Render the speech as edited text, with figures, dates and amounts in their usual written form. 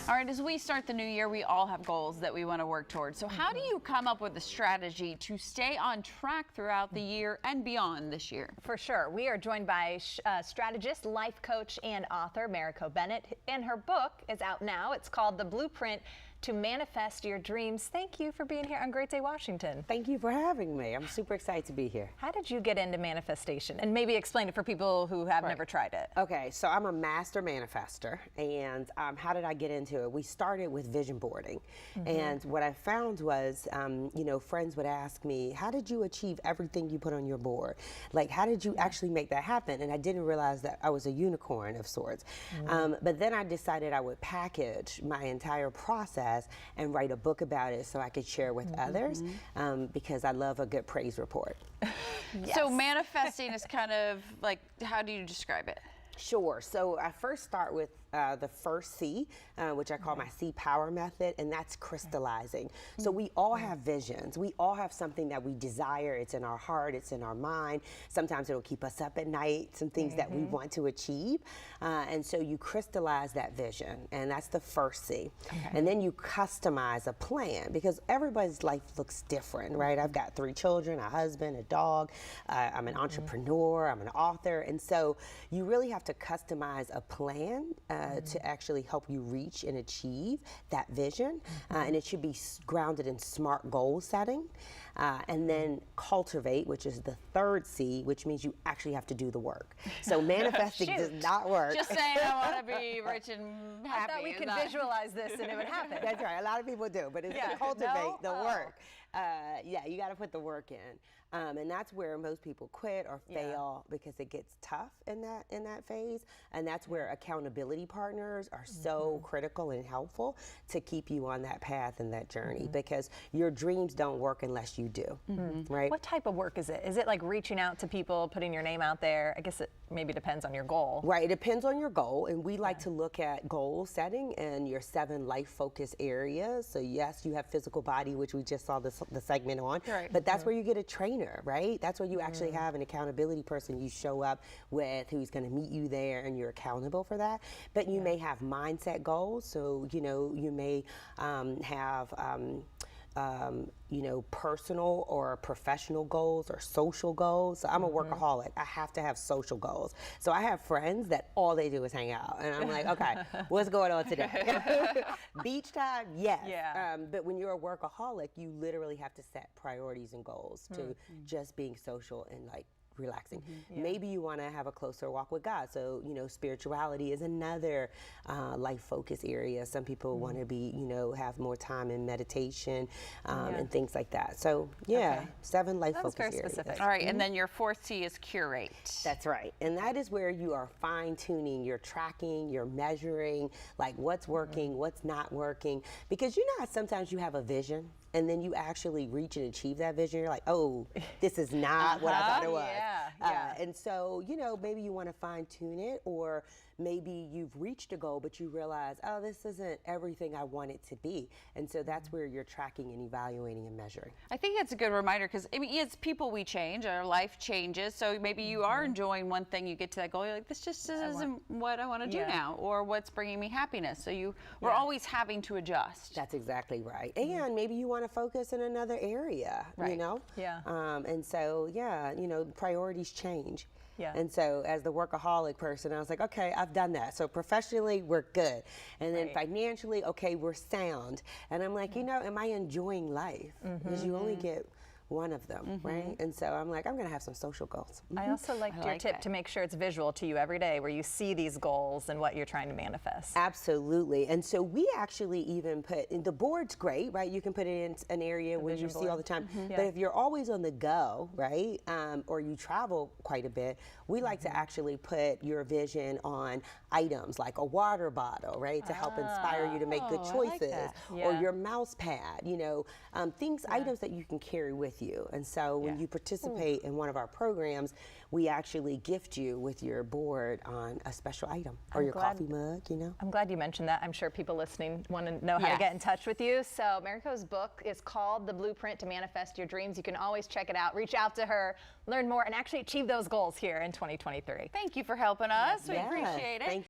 All right, as we start the new year, we all have goals that we want to work towards. So how do you come up with a strategy to stay on track throughout the year and beyond this year? For sure. We are joined by strategist, life coach, and author Mariko Bennett. And her book is out now. It's called The Blueprint to Manifest Your Dreams. Thank you for being here on Great Day Washington. Thank you for having me. I'm super excited to be here. How did you get into manifestation? And maybe explain it for people who have never tried it. Okay, so I'm a master manifester. And how did I get into it? We started with vision boarding. And what I found was, friends would ask me, how did you achieve everything you put on your board? Like, how did you actually make that happen? And I didn't realize that I was a unicorn of sorts. But then I decided I would package my entire process and write a book about it so I could share with others, because I love a good praise report. Yes. So manifesting is kind of like, how do you describe it? Sure. So I first start with the first C, which I call my C power method, and that's crystallizing. So we all have visions. We all have something that we desire. It's in our heart. It's in our mind. Sometimes it'll keep us up at night, some things that we want to achieve. And so you crystallize that vision, and that's the first C. And then you customize a plan, because everybody's life looks different, right? I've got 3 children, a husband, a dog. I'm an entrepreneur. I'm an author. And so you really have to customize a plan to actually help you reach and achieve that vision. And it should be grounded in SMART goal setting. And then cultivate, which is the third C, which means you actually have to do the work. So manifesting does not work. Just saying I want to be rich and happy. I thought we could visualize this and it would happen. That's right. A lot of people do, but it's to cultivate the work. Yeah, you got to put the work in. And that's where most people quit or fail, because it gets tough in that phase. And that's where accountability partners are so critical and helpful to keep you on that path and that journey, because your dreams don't work unless you do, right? What type of work is it? Is it like reaching out to people, putting your name out there? I guess it maybe depends on your goal. Right, it depends on your goal, and we like to look at goal setting and your 7 life focus areas. So yes, you have physical body, which we just saw the segment on, but that's where you get a trainer, right? That's where you actually have an accountability person you show up with, who's going to meet you there, and you're accountable for that. But you may have mindset goals, so you may have personal or professional goals or social goals. So I'm a workaholic. I have to have social goals. So I have friends that all they do is hang out. And I'm like, okay, what's going on today? Beach time? Yes. But when you're a workaholic, you literally have to set priorities and goals to just being social and like relaxing. Maybe you want to have a closer walk with God. So, spirituality is another life focus area. Some people want to be, have more time in meditation and things like that. So, 7 life focus areas. Specific. All right, and then your 4th C is curate. That's right. And that is where you are fine-tuning, you're tracking, you're measuring, like what's working, what's not working. Because sometimes you have a vision, and then you actually reach and achieve that vision. You're like, oh, this is not what I thought it was. And so, maybe you want to fine tune it, or maybe you've reached a goal, but you realize, oh, this isn't everything I want it to be. And so that's where you're tracking and evaluating and measuring. I think it's a good reminder, because it's people, we change, our life changes. So maybe you are enjoying one thing, you get to that goal, you're like, this just isn't what I want to do now, or what's bringing me happiness. So we're always having to adjust. That's exactly right. And maybe you want to focus in another area, and so, priorities change. And so as the workaholic person, I was like, okay, I've done that. So professionally, we're good. And then financially, okay, we're sound. And I'm like, am I enjoying life? Because you only get one of them, right? And so I'm like, I'm going to have some social goals. I also liked your tip to make sure it's visual to you every day, where you see these goals and what you're trying to manifest. Absolutely. And so we actually even put, the board's great, right? You can put it in an area where you see all the time. But if you're always on the go, right, or you travel quite a bit, we like to actually put your vision on items like a water bottle, right, to help inspire you to make good choices, or your mouse pad, items that you can carry with you. And so when you participate in one of our programs, we actually gift you with your board on a special item, or your coffee mug, I'm glad you mentioned that. I'm sure people listening want to know how to get in touch with you. So Mariko's book is called The Blueprint to Manifest Your Dreams. You can always check it out, reach out to her, learn more, and actually achieve those goals here in 2023. Thank you for helping us. We appreciate it.